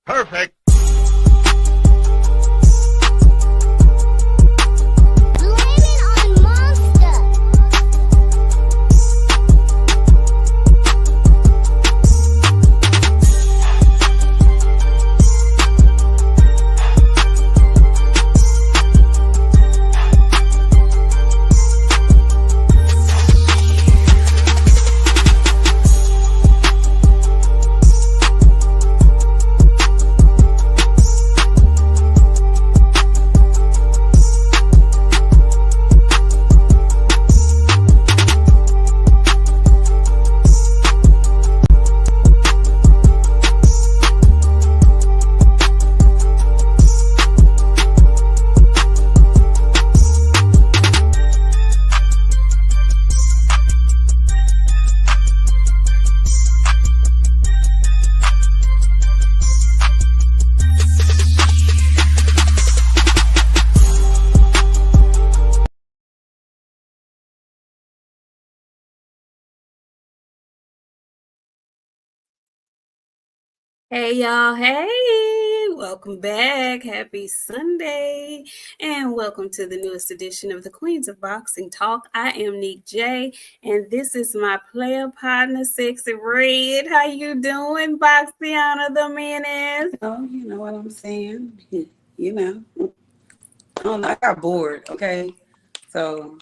Perfect. Hey y'all, hey, welcome back. Happy Sunday, and welcome to the newest edition of the Queens of Boxing Talk. I am Nik-J, and this is my player partner, Sexy Red. How you doing, Boxiana the Menace? Oh, you know what I'm saying? You know, I got bored, okay? So,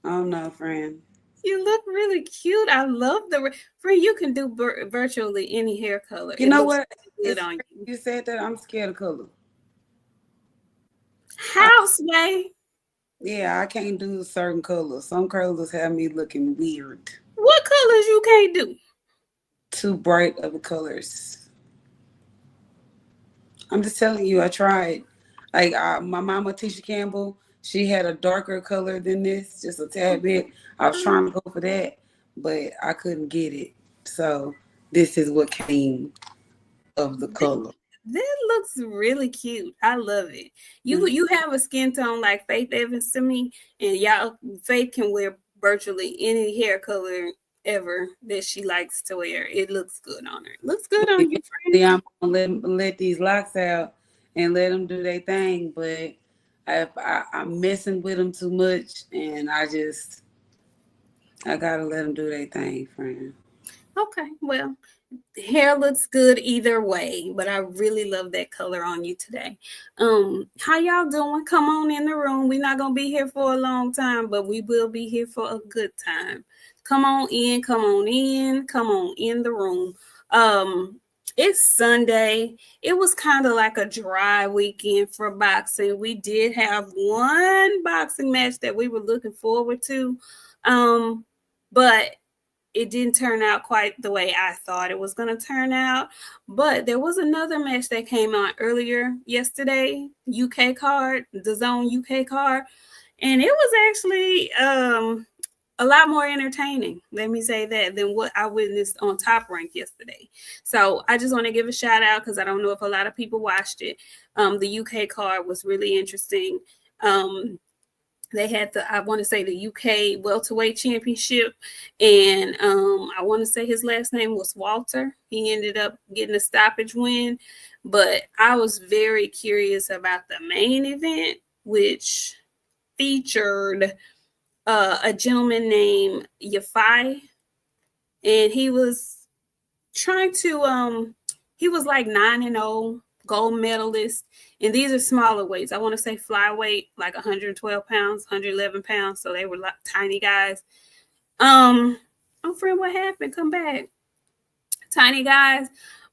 I don't know, friend. You look really cute. I love the friend. You can do virtually any hair color. You know what? Good on you. You said that I'm scared of color. Houseway. Yeah, I can't do certain colors. Some colors have me looking weird. What colors you can't do? Too bright of the colors. I'm just telling you, I tried. Like my mama, Tisha Campbell, she had a darker color than this, just a tad bit. I was trying to go for that, but I couldn't get it. So this is what came of the color. That looks really cute. I love it. You have a skin tone like Faith Evans to me, and y'all Faith can wear virtually any hair color ever that she likes to wear. It looks good on her. Looks good on you, friend. Yeah, I'm gonna let these locks out and let them do their thing, but I'm messing with them too much, and I gotta let them do their thing, friend. Okay, well, hair looks good either way, but I really love that color on you today. How y'all doing? Come on in the room. We're not gonna be here for a long time, but we will be here for a good time. Come on in, come on in, come on in the room. It's Sunday. It was kind of like a dry weekend for boxing. We did have one boxing match that we were looking forward to. But it didn't turn out quite the way I thought it was going to turn out. But there was another match that came on earlier yesterday, UK card, the Zone UK card. And it was actually a lot more entertaining, let me say that, than what I witnessed on Top Rank yesterday. So I just want to give a shout out because I don't know if a lot of people watched it. The UK card was really interesting. They had I want to say the UK welterweight championship, and I want to say his last name was Walter. He ended up getting a stoppage win, but I was very curious about the main event, which featured a gentleman named Yafai, and he was trying to he was like 9-0 gold medalist, and these are smaller weights. I want to say flyweight, like 112 pounds, 111 pounds, so they were like tiny guys. Oh friend, what happened? Come back. Tiny guys,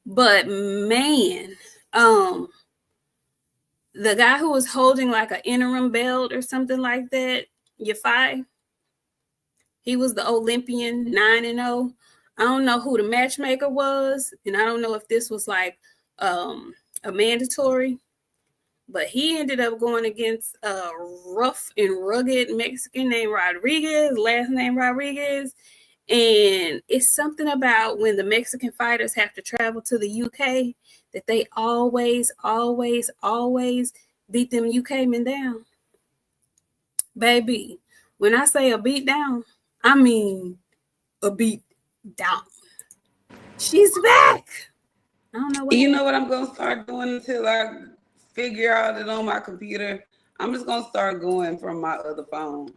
but man, the guy who was holding like an interim belt or something like that, Yafai, he was the Olympian 9-0. I don't know who the matchmaker was, and I don't know if this was like a mandatory, but he ended up going against a rough and rugged Mexican named Rodriguez, last name Rodriguez. And it's something about when the Mexican fighters have to travel to the UK that they always, always, always beat them UK men down. Baby, when I say a beat down, I mean a beat down. She's back. I don't know what. You know what I'm gonna start doing until I figure out it on my computer? I'm just gonna start going from my other phone.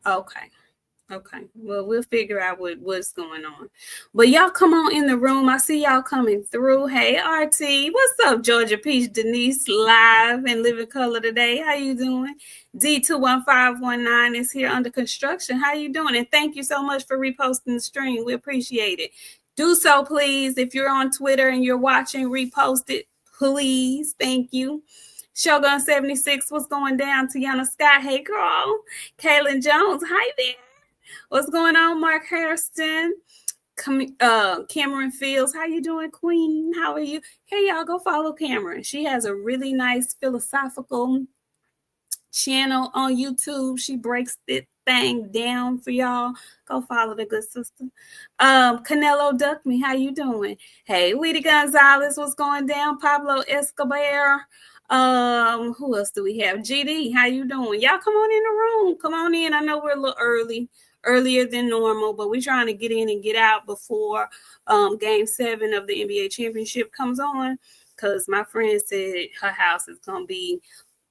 Okay. Okay. Well, we'll figure out what's going on. But y'all come on in the room. I see y'all coming through. Hey, RT. What's up, Georgia Peach Denise? Live and living color today. How you doing? D21519 is here under construction. How you doing? And thank you so much for reposting the stream. We appreciate it. Do so, please. If you're on Twitter and you're watching, repost it, please. Thank you. Shogun 76, what's going down? Tiana Scott, hey girl. Kaylin Jones, hi there. What's going on, Mark Hairston? Cameron Fields, how you doing, Queen? How are you? Hey, y'all, go follow Cameron. She has a really nice philosophical channel on YouTube. She breaks it thing down for y'all. Go follow the good sister. Canelo Duck Me, how you doing? Hey, Weedy Gonzalez, what's going down? Pablo Escobar. Who else do we have? GD, how you doing? Y'all come on in the room. Come on in. I know we're a little earlier than normal, but we're trying to get in and get out before game 7 of the NBA championship comes on, because my friend said her house is gonna be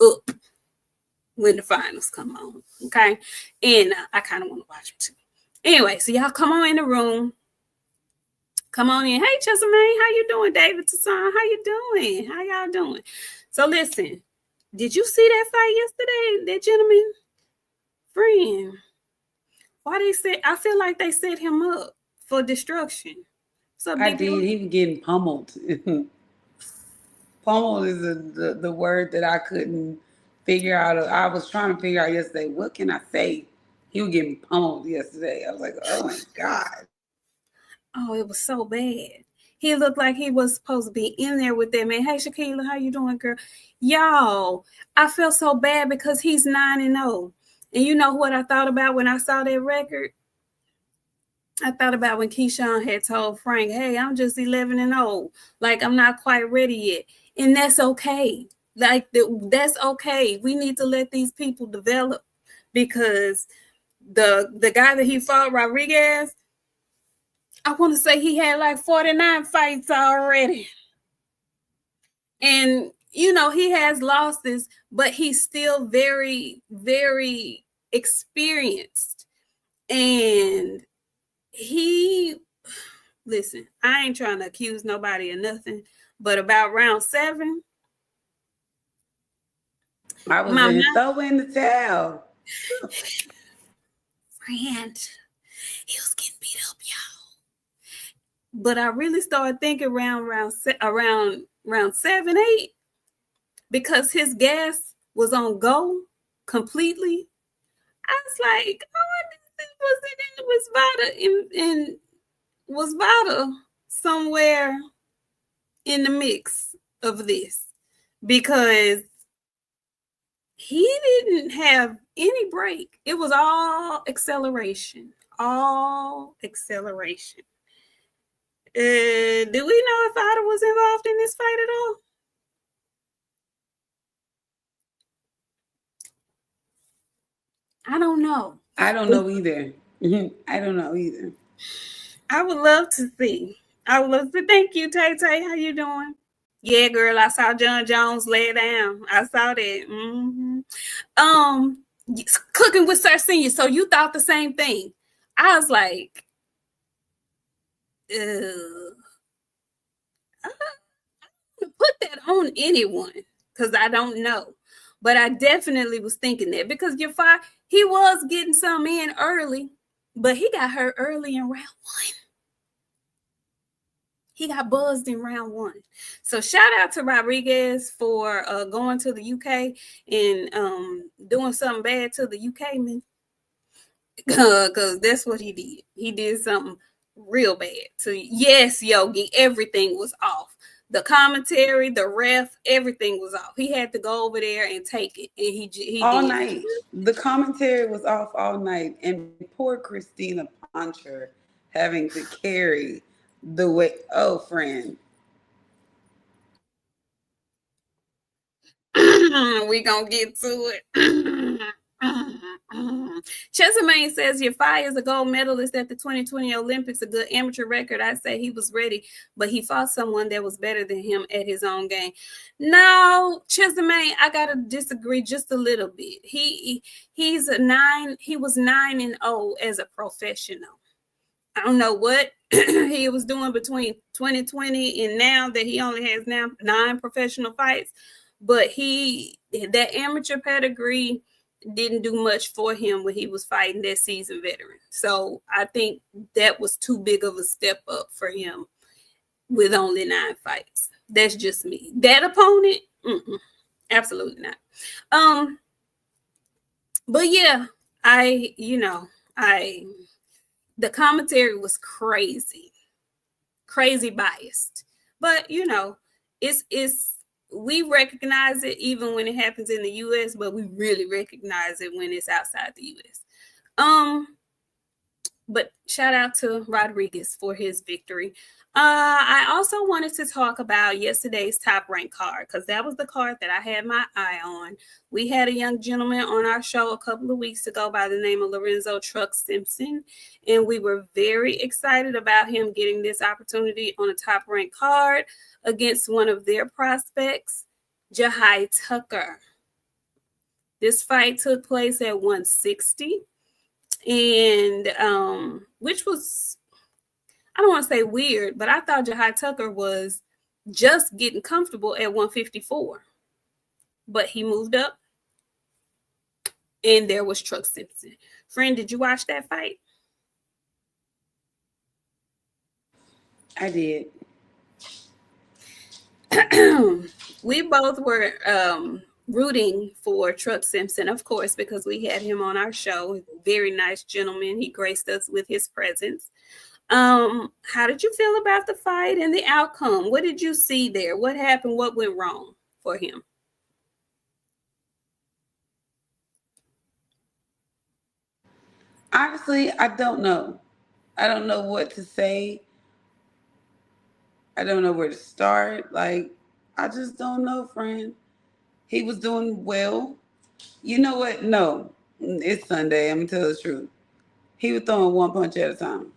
up when the finals come on. Okay, and I kind of want to watch them too. Anyway, so y'all come on in the room. Come on in. Hey, Chesapeake, how you doing? David Tassan, how you doing? How y'all doing? So listen, did you see that fight yesterday? That gentleman, friend. Why they said? I feel like they set him up for destruction. So I did. He was getting pummeled. Pummeled is the word that I couldn't figure out. I was trying to figure out yesterday, what can I say? He was getting pummeled yesterday. I was like, oh my God. Oh, it was so bad. He looked like he was supposed to be in there with that man. Hey, Shaquila, how you doing, girl? Y'all, I felt so bad because he's 9-0. And you know what I thought about when I saw that record? I thought about when Keyshawn had told Frank, hey, I'm just 11-0. Like, I'm not quite ready yet. And that's okay. Like, that's okay. We need to let these people develop, because the guy that he fought, Rodriguez, I want to say he had like 49 fights already. And, you know, he has losses, but he's still very, very experienced. And listen, I ain't trying to accuse nobody of nothing, but about round 7, I was in the towel. Friend, he was getting beat up, y'all. But I really started thinking around 7, 8, because his gas was on go completely. I was like, was Vada somewhere in the mix of this, because he didn't have any break. It was all acceleration. All acceleration. Do we know if Vada was involved in this fight at all? I don't know. I don't know either. I don't know either. I would love to see. I would love to. Thank you, Tay Tay. How you doing? Yeah, girl, I saw John Jones lay down. I saw that. Cooking with Sir Senior. So you thought the same thing? I was like, I don't put that on anyone, because I don't know. But I definitely was thinking that, because Yafai, he was getting some in early, but he got hurt early in round 1. He got buzzed in round 1. So shout out to Rodriguez for going to the UK and doing something bad to the UK men, because that's what he did. He did something real bad. So yes, Yogi, everything was off. The commentary, the ref, everything was off. He had to go over there and take it, and he all did. night. The commentary was off all night, and poor Christina Poncher having to carry the way. Oh, friend. We gonna get to it. Chesamane says Yafai is a gold medalist at the 2020 Olympics, a good amateur record. I say he was ready, but he fought someone that was better than him at his own game. No, Chesamane, I gotta disagree just a little bit. He was 9-0 as a professional. I don't know what he was doing between 2020 and now that he only has now 9 professional fights, but that amateur pedigree didn't do much for him when he was fighting that seasoned veteran. So I think that was too big of a step up for him with only 9 fights. That's just me. That opponent, absolutely not. But yeah, the commentary was crazy biased, but it's we recognize it even when it happens in the US, but we really recognize it when it's outside the US. But shout out to Rodriguez for his victory. I also wanted to talk about yesterday's Top Rank card because that was the card that I had my eye on. We had a young gentleman on our show a couple of weeks ago by the name of Lorenzo Truck Simpson, and we were very excited about him getting this opportunity on a Top Rank card against one of their prospects, Yafai Tucker. This fight took place at 160, and which was, I don't want to say weird, but I thought Yafai Tucker was just getting comfortable at 154. But he moved up, and there was Truck Simpson. Friend, did you watch that fight? I did. We both were rooting for Truck Simpson, of course, because we had him on our show. Very nice gentleman. He graced us with his presence. How did you feel about the fight and the outcome? What did you see there? What happened? What went wrong for him? Honestly, I don't know. I don't know what to say. I don't know where to start. Like, I just don't know, friend. He was doing well. You know what? No, it's Sunday. I'm going to tell the truth. He was throwing one punch at a time.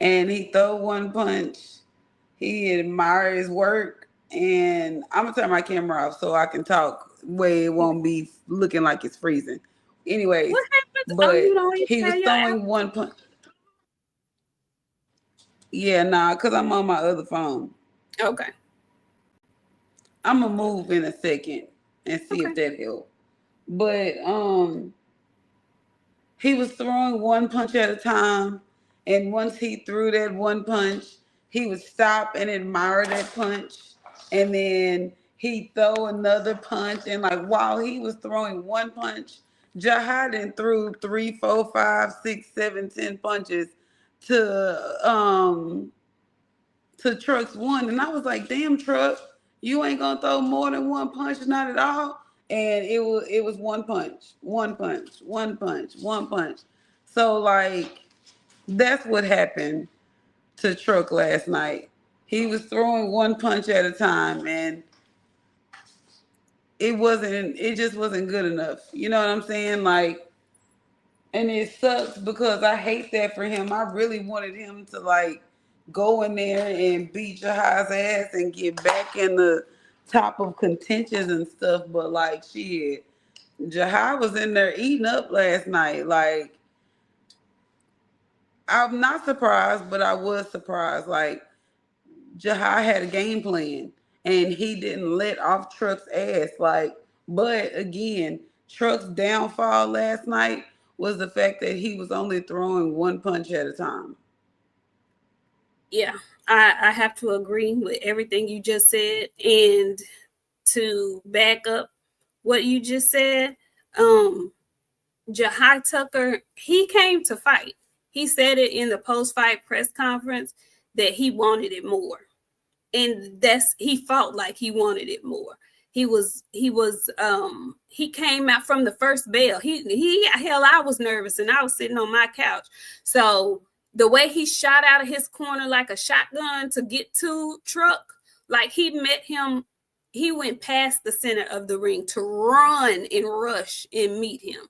And he throw one punch. He admire his work. And I'm going to turn my camera off so I can talk where it won't be looking like it's freezing. Anyways, what happened? but you don't he was throwing one punch. Yeah, nah, because I'm on my other phone. Okay. I'm going to move in a second and see if that helps. But he was throwing one punch at a time. And once he threw that one punch, he would stop and admire that punch. And then he'd throw another punch. And like while he was throwing one punch, Jahadin threw 3, 4, 5, 6, 7, 10 punches to Truck's one. And I was like, damn, Truck, you ain't gonna throw more than one punch, not at all. And it was one punch, one punch, one punch, one punch. So like that's what happened to Truck last night. He was throwing one punch at a time, and it just wasn't good enough. You know what I'm saying? Like, and it sucks because I hate that for him. I really wanted him to like go in there and beat Jahai's ass and get back in the top of contentions and stuff. But like shit, Jahai was in there eating up last night. Like, I'm not surprised, but I was surprised. Like, Jahai had a game plan and he didn't let off Truck's ass. Like, but again, Truck's downfall last night was the fact that he was only throwing one punch at a time. Yeah, I have to agree with everything you just said. And to back up what you just said, Yafai Tucker, he came to fight. He said it in the post-fight press conference that he wanted it more. And he felt like he wanted it more. He came out from the first bell. I was nervous and I was sitting on my couch. So the way he shot out of his corner like a shotgun to get to Truck, like he met him he went past the center of the ring to run and rush and meet him.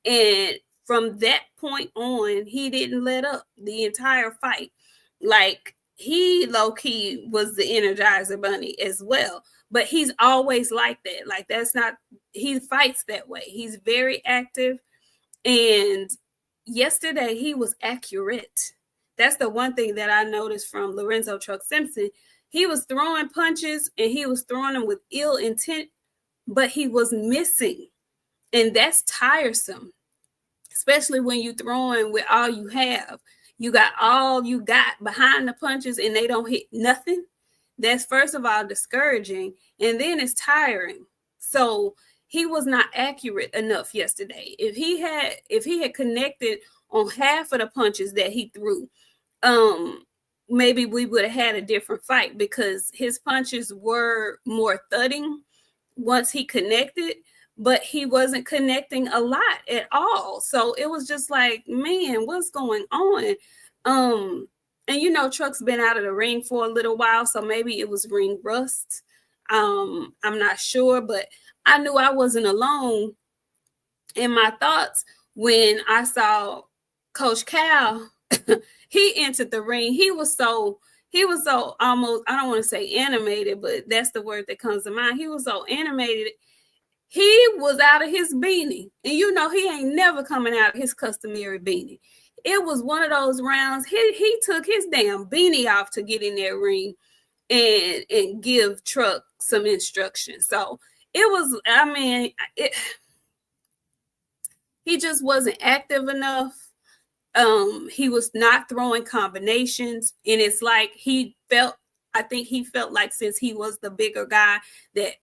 And from that point on, he didn't let up the entire fight. Like, he low-key was the Energizer Bunny as well. But he's always like that. Like, that's not, he fights that way. He's very active. And yesterday, he was accurate. That's the one thing that I noticed from Lorenzo Truck Simpson. He was throwing punches and he was throwing them with ill intent, but he was missing. And that's tiresome, especially when you're throwing with all you have. You got all you got behind the punches and they don't hit nothing. That's, first of all, discouraging, and then it's tiring. So he was not accurate enough yesterday. If he had connected on half of the punches that he threw, maybe we would have had a different fight, because his punches were more thudding once he connected, but he wasn't connecting a lot at all. So it was just like, man, what's going on? And you know, Truck's been out of the ring for a little while, so maybe it was ring rust. I'm not sure, but I knew I wasn't alone in my thoughts when I saw Coach Cal. He entered the ring. He was so almost, I don't want to say animated, but that's the word that comes to mind. He was so animated. He was out of his beanie. And you know, he ain't never coming out of his customary beanie. It was one of those rounds. He took his damn beanie off to get in that ring and give Truck some instruction. So it was, I mean, he just wasn't active enough. He was not throwing combinations, and it's like I think he felt like, since he was the bigger guy, that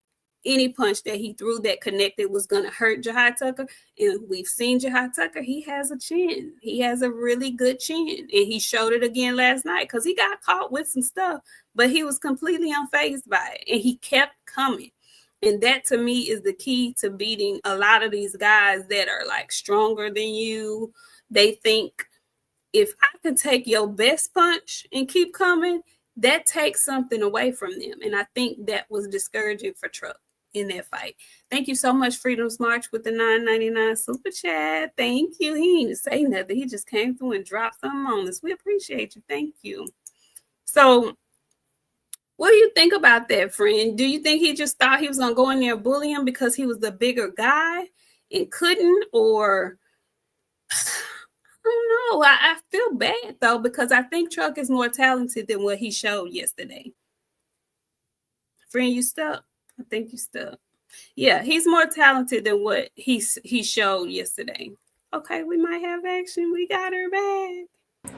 any punch that he threw that connected was going to hurt Jahai Tucker. And we've seen Jahai Tucker. He has a chin. He has a really good chin. And he showed it again last night, because he got caught with some stuff, but he was completely unfazed by it. And he kept coming. And that, to me, is the key to beating a lot of these guys that are like stronger than you. They think, if I can take your best punch and keep coming, that takes something away from them. And I think that was discouraging for Truck in that fight. Thank you so much, Freedom's March, with the $9.99 super chat. Thank you. He didn't even say nothing. He just came through and dropped something on us. We appreciate you. Thank you. So what do you think about that, friend? Do you think he just thought he was going to go in there and bully him because he was the bigger guy and couldn't? Or I don't know. I feel bad, though, because I think Truck is more talented than what he showed yesterday. Friend, you stuck? I think you stuck. Yeah, he's more talented than what he showed yesterday. Okay, we might have action. We got her back.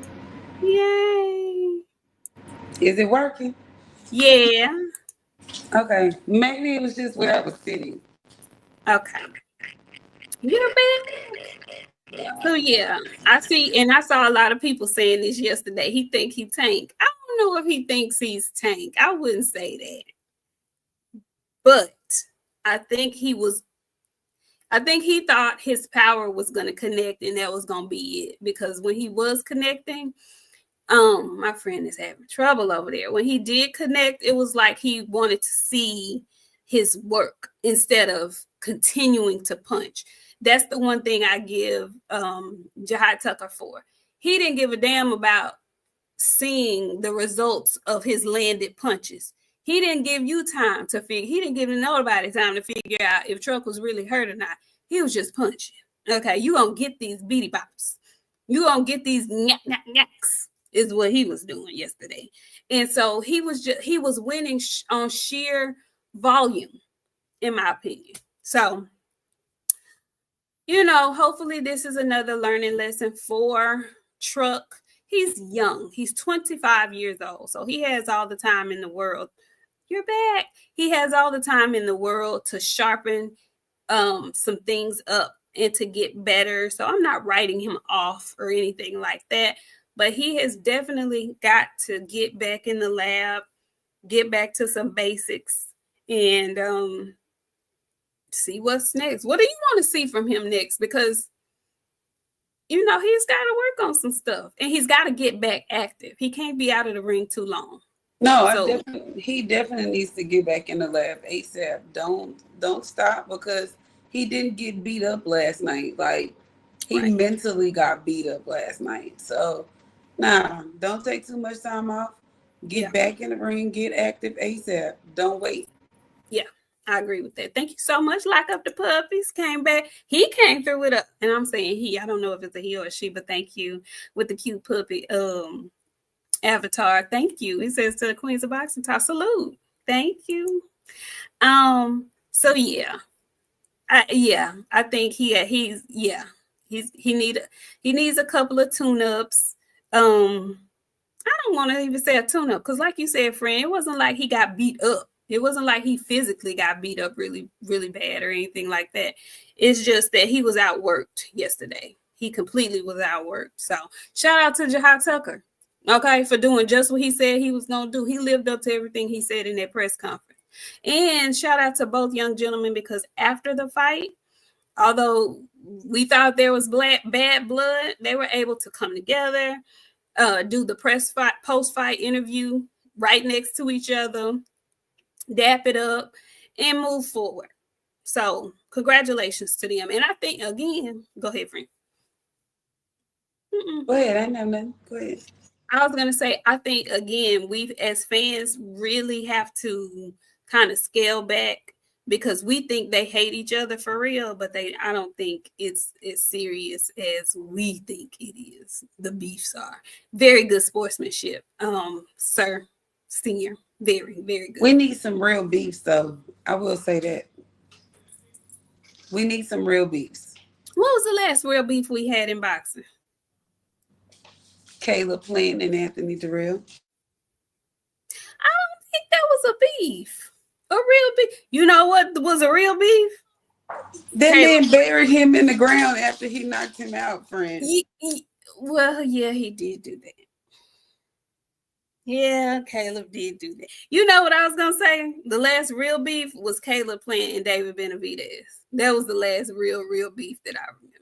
Yay. Is it working? Yeah. Okay. Maybe it was just where I was sitting. Okay. You're back. So yeah, I saw a lot of people saying this yesterday. He think he Tank. I don't know if he thinks he's Tank. I wouldn't say that. But I think he thought his power was going to connect, and that was going to be it. Because when he was connecting, my friend is having trouble over there. When he did connect, it was like he wanted to see his work instead of continuing to punch. That's the one thing I give Jahai Tucker for. He didn't give a damn about seeing the results of his landed punches. He didn't give you time to figure. He didn't give nobody time to figure out if Truck was really hurt or not. He was just punching. Okay, you gonna get these beady bops. You gonna get these knacks is what he was doing yesterday. And so he was winning on sheer volume, in my opinion. So, you know, hopefully this is another learning lesson for Truck. He's young. He's 25 years old. So he has all the time in the world. You're back. He has all the time in the world to sharpen some things up and to get better. So I'm not writing him off or anything like that. But he has definitely got to get back in the lab, get back to some basics, and see what's next. What do you want to see from him next? Because, you know, he's got to work on some stuff, and he's got to get back active. He can't be out of the ring too long. No, So he definitely needs to get back in the lab ASAP. Don't stop because he didn't get beat up last night. Like he right. mentally got beat up last night. So nah, don't take too much time off. Get Yeah. back in the ring, get active ASAP. Don't wait. Yeah. I agree with that. Thank you so much. Lock up the puppies. Came back. He came through with a, and I'm saying he. I don't know if it's a he or a she, but thank you with the cute puppy avatar. Thank you. He says to the Queens of Boxing Talk, salute. Thank you. So yeah, I think he needs a couple of tune-ups. I don't want to even say a tune-up because, like you said, friend, it wasn't like he got beat up. It wasn't like he physically got beat up really, really bad or anything like that. It's just that he was outworked yesterday. He completely was outworked. So shout out to Jahai Tucker, okay, for doing just what he said he was gonna do. He lived up to everything he said in that press conference. And shout out to both young gentlemen because after the fight, although we thought there was bad blood, they were able to come together, do the post fight interview right next to each other, dap it up, and move forward. So congratulations to them. And I think again, go ahead, friend. Go ahead, I know nothing. Go ahead. I was gonna say, I think again, we as fans really have to kind of scale back because we think they hate each other for real, but I don't think it's as serious as we think it is. The beefs are very good sportsmanship, sir, senior, very, very good. We need some real beefs though. I will say that. We need some real beefs. What was the last real beef we had in boxing? Caleb Plant and Anthony Durrell. I don't think that was a beef. A real beef. You know what was a real beef? That Caleb. man buried him in the ground after he knocked him out, friend. Well, yeah, he did do that. Yeah, Caleb did do that. You know what I was gonna say? The last real beef was Caleb Plant and David Benavidez. That was the last real beef that I remember.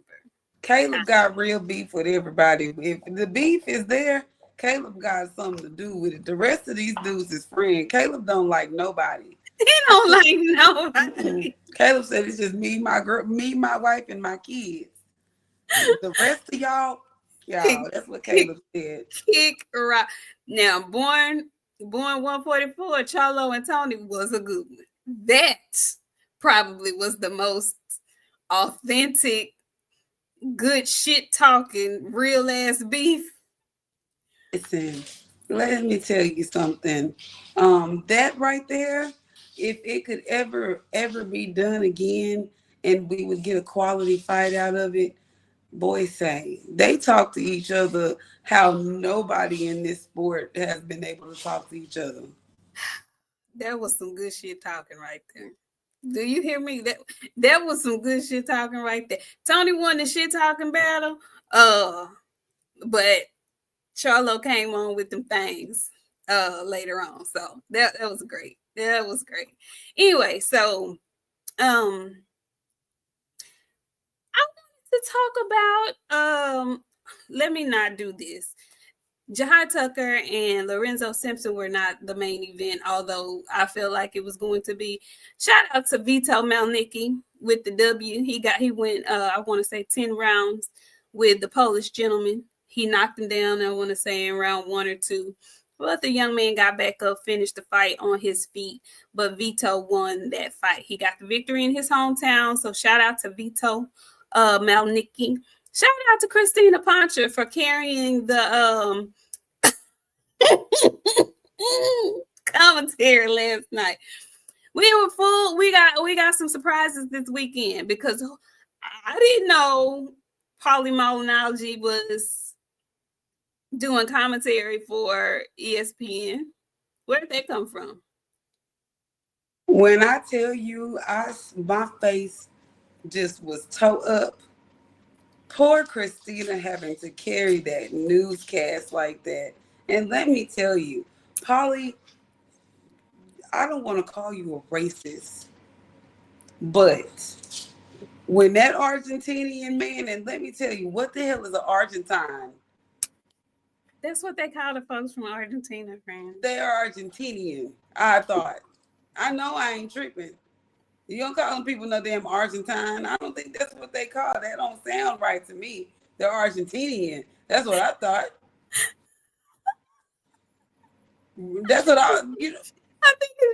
Caleb got real beef with everybody. If the beef is there, Caleb got something to do with it. The rest of these dudes is friend. Caleb don't like nobody. He don't like nobody. Caleb said it's just me, my girl, me, my wife, and my kids. The rest of y'all, that's what Caleb said. Kick rock. Now, born 144, Cholo and Tony was a good one. That probably was the most authentic, good shit talking, real ass beef. Listen, let me tell you something. That right there, if it could ever be done again and we would get a quality fight out of it, boys say they talk to each other how nobody in this sport has been able to talk to each other. That was some good shit talking right there. Do you hear me? That was some good shit talking right there. Tony won the shit talking battle. But Charlo came on with them things later on. So that was great. That was great. Anyway, so I wanted to talk about let me not do this. Jahai Tucker and Lorenzo Simpson were not the main event, although I feel like it was going to be. Shout out to Vito Malnicki with the W. He went I want to say 10 rounds with the Polish gentleman. He knocked him down, I want to say in round 1 or 2. But the young man got back up, finished the fight on his feet. But Vito won that fight. He got the victory in his hometown. So shout out to Vito Malnicki. Shout out to Christina Poncher for carrying the commentary last night. We were full. We got some surprises this weekend because I didn't know Paulie Malignaggi was doing commentary for ESPN. Where did that come from? When I tell you, my face just was toe up. Poor Christina having to carry that newscast like that. And let me tell you, Polly, I don't want to call you a racist, but when that Argentinian man, and let me tell you, what the hell is an Argentine? That's what they call the folks from Argentina, friend. They are Argentinian, I thought. I know I ain't tripping. You don't call them people no damn Argentine. I don't think that's what they call. That don't sound right to me. They're Argentinian. That's what I thought. That's what I think it's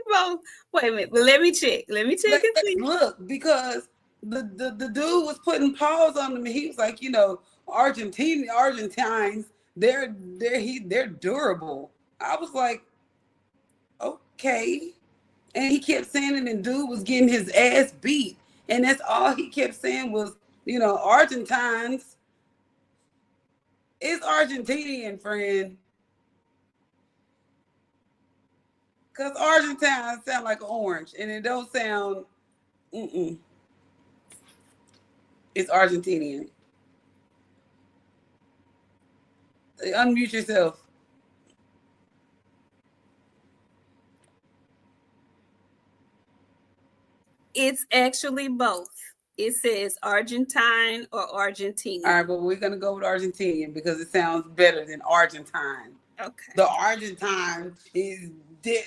both. Wait a minute, but let me check. Let me check and see. Look, because the dude was putting paws on them, and he was like, Argentines, they're durable. I was like, okay. And he kept saying it, and dude was getting his ass beat. And that's all he kept saying was, Argentines. It's Argentinian, friend. Because Argentine sound like orange, and it don't sound, It's Argentinian. Unmute yourself. It's actually both. It says Argentine or Argentina. All right, but we're going to go with Argentinian because it sounds better than Argentine. Okay. The Argentine is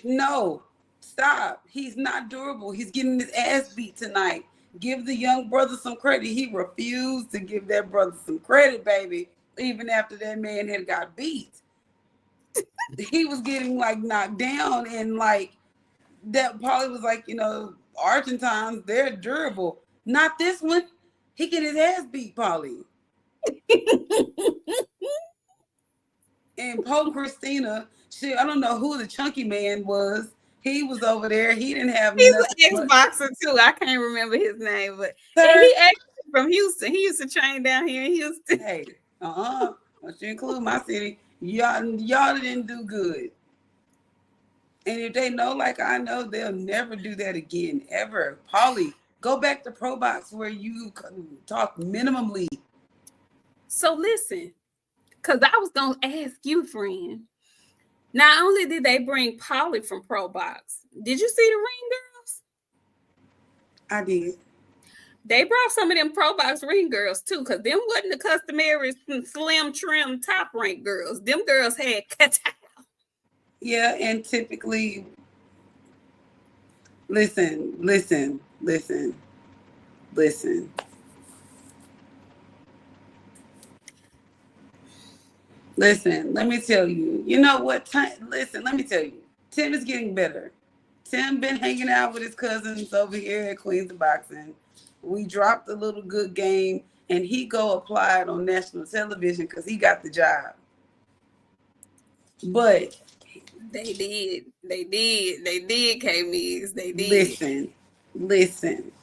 no, stop. He's not durable. He's getting his ass beat tonight. Give the young brother some credit. He refused to give that brother some credit, baby, even after that man had got beat. He was getting like knocked down, and like that probably was like, Argentines, they're durable. Not this one. He get his ass beat, Polly. And Pope Christina, I don't know who the chunky man was. He was over there. He didn't have He's nothing. He's an ex-boxer too. I can't remember his name, but he actually from Houston. He used to train down here in Houston. Hey, don't you include my city. Y'all didn't do good. And if they know like I know, they'll never do that again, ever. Polly, go back to Pro Box where you talk minimally. So listen, because I was going to ask you, friend. Not only did they bring Polly from Pro Box, did you see the Ring Girls? I did. They brought some of them Pro Box Ring Girls too, because them wasn't the customary slim trim top rank girls. Them girls had cutout. Yeah, and typically, listen. Listen, let me tell you. You know what? Listen, let me tell you. Tim is getting better. Tim been hanging out with his cousins over here at Queens of Boxing. We dropped a little good game, and he go apply it on national television because he got the job. But they did, K-Migs. They did. Listen.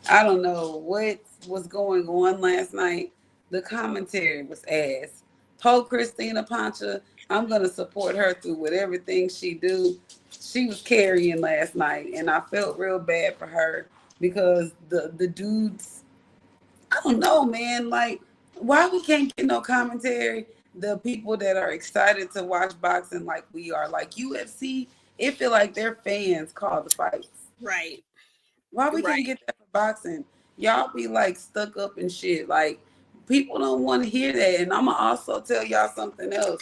I don't know what was going on last night. The commentary was ass. Pope Christina Pancha, I'm going to support her through whatever thing she do. She was carrying last night, and I felt real bad for her because the dudes, I don't know, man. Like, why we can't get no commentary? The people that are excited to watch boxing like we are, like UFC, it feel like their fans call the fights. Right. Why we can't get that for boxing? Y'all be like stuck up and shit. Like, people don't want to hear that. And I'm going to also tell y'all something else.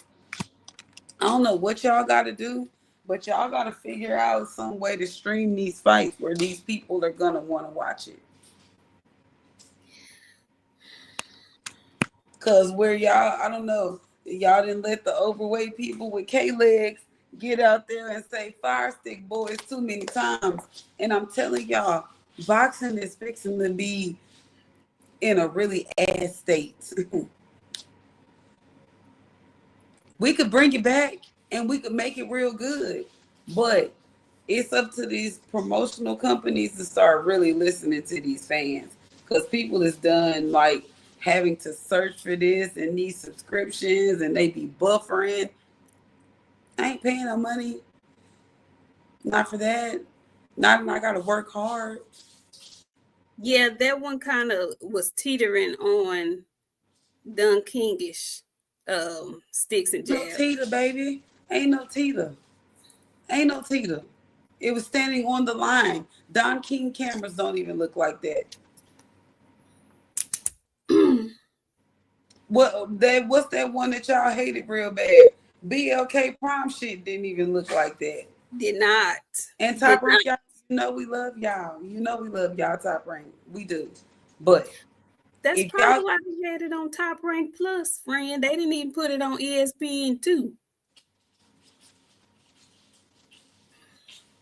I don't know what y'all got to do, but y'all got to figure out some way to stream these fights where these people are going to want to watch it. Because where y'all, I don't know, y'all didn't let the overweight people with K-legs get out there and say fire stick boys too many times. And I'm telling y'all, boxing is fixing to be in a really ass state. We could bring it back and we could make it real good. But it's up to these promotional companies to start really listening to these fans. Because people is done like having to search for this and these subscriptions and they be buffering. I ain't paying no money. Not for that. Not I gotta work hard. Yeah, that one kind of was teetering on Dun Kingish sticks and jabs. No teeter, baby. Ain't no teeter. It was standing on the line. Don King cameras don't even look like that. What's that one that y'all hated real bad? BLK prom shit didn't even look like that. Did not. And Did Top Rank, y'all, you know we love y'all. You know we love y'all, Top Rank. We do. But That's if probably y'all, why they had it on Top Rank Plus, friend. They didn't even put it on ESPN 2.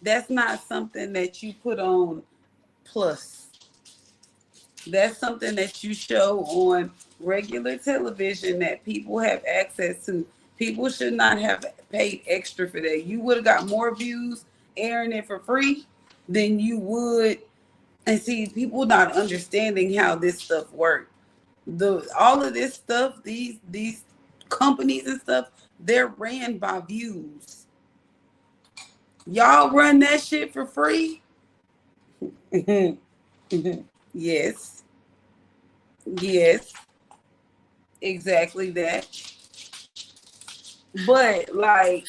that's not something that you put on Plus. That's something that you show on regular television that people have access to. People should not have paid extra for that. You would have got more views airing it for free than you would. And see, people not understanding how this stuff works. All of this stuff, these companies and stuff, they're ran by views. Y'all run that shit for free? Yes. Yes. Exactly that. But like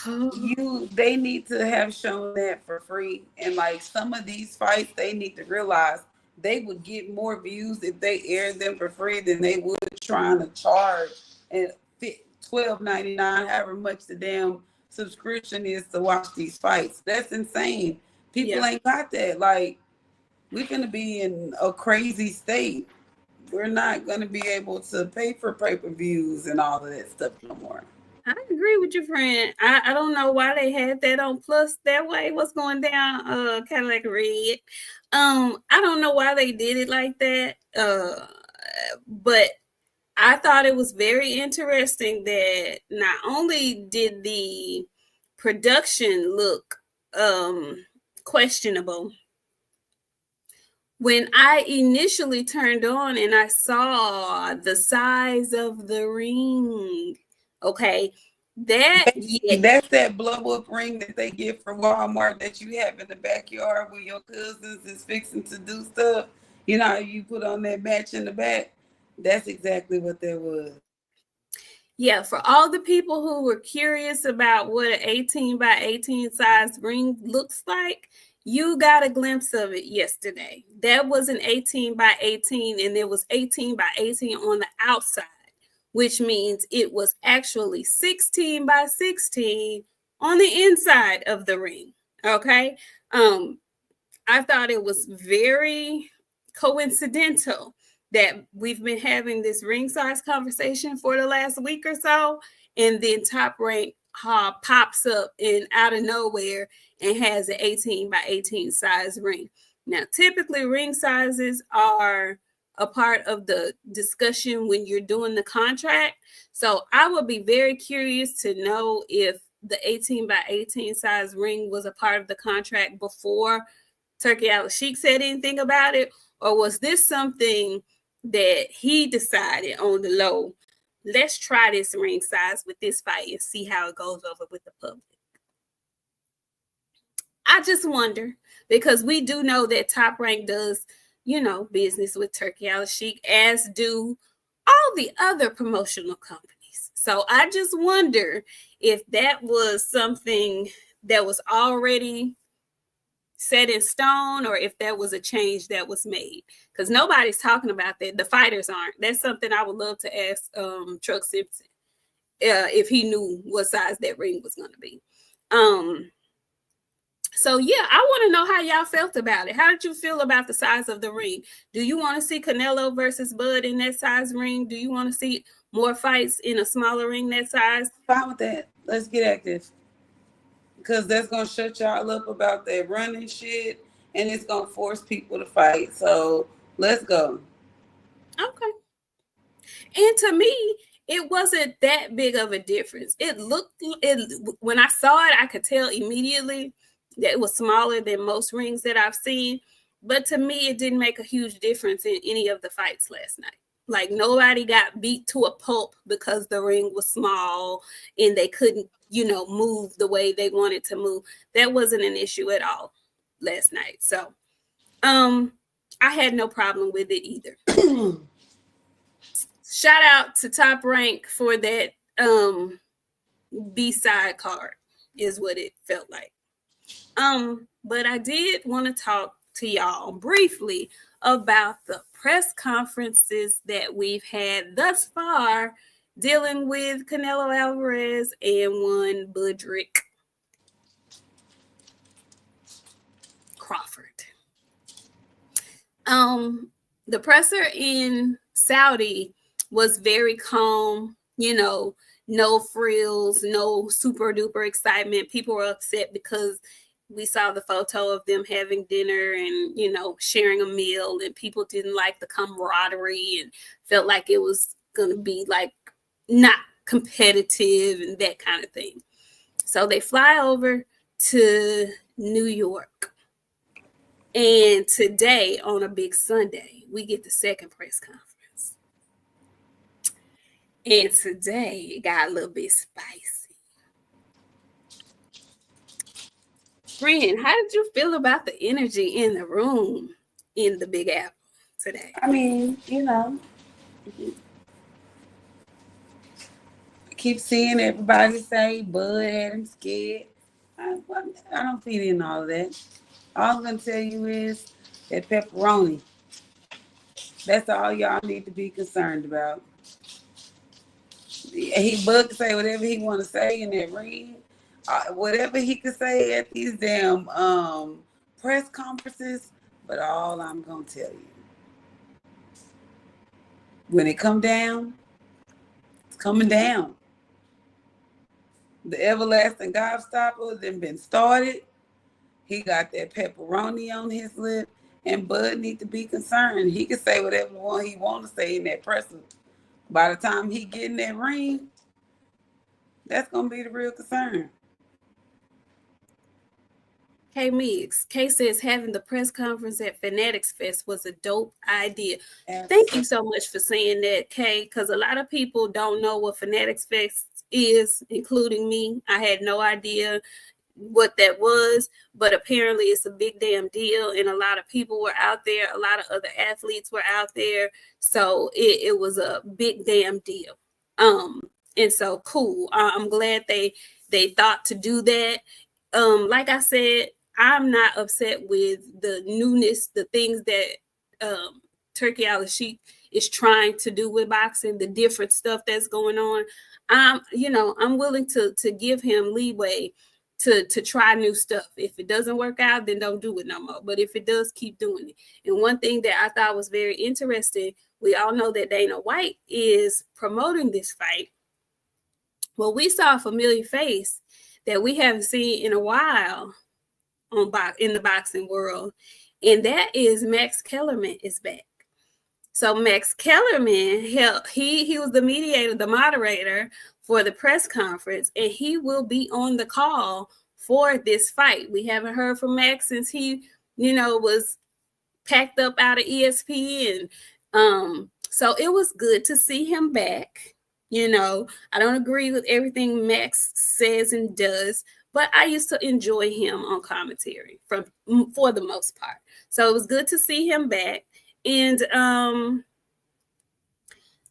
they need to have shown that for free. And like some of these fights, they need to realize they would get more views if they aired them for free than they would trying to charge and fit $12.99, however much the damn subscription is to watch these fights. That's insane. People ain't got that. Like, we're gonna be in a crazy state. We're not gonna be able to pay for pay-per-views and all of that stuff no more. I agree with your friend. I don't know why they had that on Plus that way. What's going down, Cadillac Red? I don't know why they did it like that. But I thought it was very interesting that not only did the production look questionable, when I initially turned on and I saw the size of the ring, okay, that's that blow up ring that they get from Walmart that you have in the backyard when your cousins is fixing to do stuff. You know, you put on that match in the back. That's exactly what that was. Yeah, for all the people who were curious about what an 18 by 18 size ring looks like, you got a glimpse of it yesterday. That was an 18 by 18, and there was 18 by 18 on the outside, which means it was actually 16 by 16 on the inside of the ring. Okay. I thought it was very coincidental that we've been having this ring size conversation for the last week or so, and then Top Rank pops up in out of nowhere and has an 18 by 18 size ring. Now, typically ring sizes are a part of the discussion when you're doing the contract. So I would be very curious to know if the 18 by 18 size ring was a part of the contract before Turkey Al-Sheikh said anything about it, or was this something that he decided on the low? Let's try this ring size with this fight and see how it goes over with the public. I just wonder, because we do know that Top Rank does, business with Turkey Al-Sheikh, as do all the other promotional companies. So I just wonder if that was something that was already set in stone, or if that was a change that was made, because nobody's talking about that. The fighters aren't. That's something I would love to ask Truck Simpson if he knew what size that ring was going to be. So yeah, I want to know how y'all felt about it. How did you feel about the size of the ring? Do you want to see Canelo versus Bud in that size ring? Do you want to see more fights in a smaller ring that size? Fine with that. Let's get active. Because that's going to shut y'all up about that running shit, and it's going to force people to fight. So let's go. Okay. And to me, it wasn't that big of a difference. When I saw it, I could tell immediately that it was smaller than most rings that I've seen. But to me, it didn't make a huge difference in any of the fights last night. Like, nobody got beat to a pulp because the ring was small and they couldn't, move the way they wanted to move. That wasn't an issue at all last night. So, I had no problem with it either. Shout out to Top Rank for that B-side card, is what it felt like. But I did want to talk to y'all briefly about the press conferences that we've had thus far dealing with Canelo Alvarez and one Budrick Crawford. The presser in Saudi was very calm, no frills, no super duper excitement. People were upset because we saw the photo of them having dinner and, sharing a meal, and people didn't like the camaraderie and felt like it was going to be like not competitive and that kind of thing. So they fly over to New York. And today, on a big Sunday, we get the second press conference. And today, it got a little bit spicy. Friend, how did you feel about the energy in the room in the Big Apple today? I mean, I keep seeing everybody say Bud had him scared. I don't feed in all of that. All I'm going to tell you is that pepperoni. That's all y'all need to be concerned about. Bud can say whatever he want to say in that ring. Whatever he could say at these damn press conferences. But all I'm going to tell you, when it come down, it's coming down. The everlasting gobstopper then been started. He got that pepperoni on his lip, and Bud need to be concerned. He can say whatever he want to say in that presser. By the time he get in that ring, that's gonna be the real concern. Hey Mix, Kay says having the press conference at Fanatics Fest was a dope idea. Absolutely. Thank you so much for saying that, Kay, because a lot of people don't know what Fanatics Fest is, including me. I had no idea what that was, but apparently it's a big damn deal, and a lot of people were out there, a lot of other athletes were out there, so it was a big damn deal. And so cool. I'm glad they thought to do that. Like I said, I'm not upset with the newness, the things that Turkey Al-Sheikh is trying to do with boxing, the different stuff that's going on. I'm willing to give him leeway to try new stuff. If it doesn't work out, then don't do it no more. But if it does, keep doing it. And one thing that I thought was very interesting, we all know that Dana White is promoting this fight. Well, we saw a familiar face that we haven't seen in a while in the boxing world, and that is Max Kellerman is back. So Max Kellerman, he was the mediator, the moderator for the press conference, and he will be on the call for this fight. We haven't heard from Max since he, was packed up out of ESPN. So it was good to see him back. I don't agree with everything Max says and does, but I used to enjoy him on commentary for the most part. So it was good to see him back. And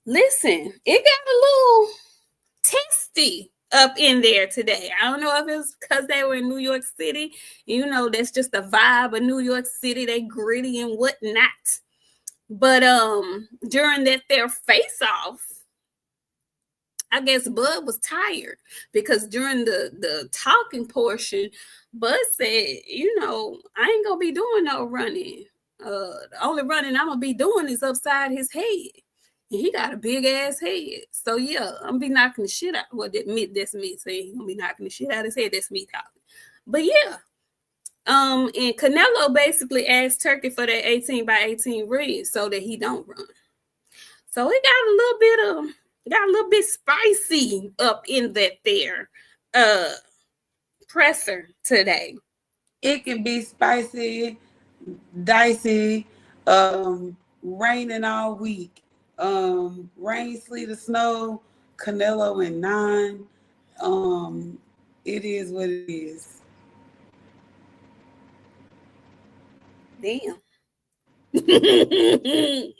listen, it got a little testy up in there today. I don't know if it's because they were in New York City. That's just the vibe of New York City. They gritty and whatnot. But during their face-off, I guess Bud was tired because during the talking portion, Bud said, I ain't gonna be doing no running. The only running I'm gonna be doing is upside his head. And he got a big ass head. So yeah, I'm gonna be knocking the shit out. Well, that's me saying I'm gonna be knocking the shit out of his head. That's me talking. But yeah. And Canelo basically asked Turkey for that 18x18 ring so that he don't run. So it got a little bit spicy up in that presser today. It can be spicy, dicey, raining all week. Rain, sleet, or snow, Canelo in 9. It is what it is. Damn.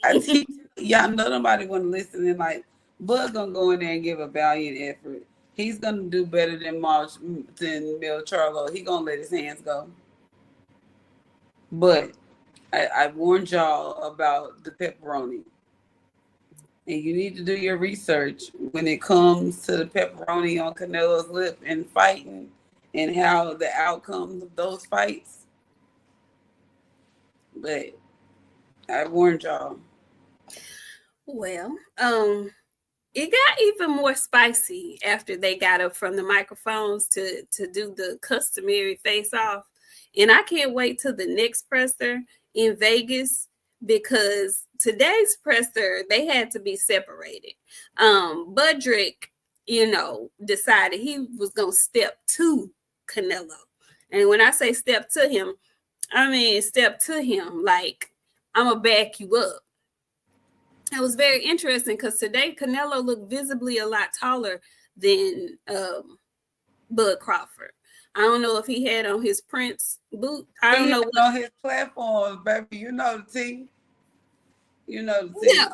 I teach y'all know nobody want to listen and like Bud gonna go in there and give a valiant effort. He's gonna do better than Mel Charlo. He gonna let his hands go. But I warned y'all about the pepperoni. And you need to do your research when it comes to the pepperoni on Canelo's lip and fighting and how the outcomes of those fights. But I warned y'all. Well, it got even more spicy after they got up from the microphones to do the customary face off. And I can't wait till the next presser in Vegas because today's presser, they had to be separated. Budrick, decided he was going to step to Canelo. And when I say step to him, I mean step to him like I'm going to back you up. It was very interesting because today Canelo looked visibly a lot taller than Bud Crawford. I don't know if he had on his Prince boot. I don't know what on his platform, baby. You know the T. You know the T. Yeah.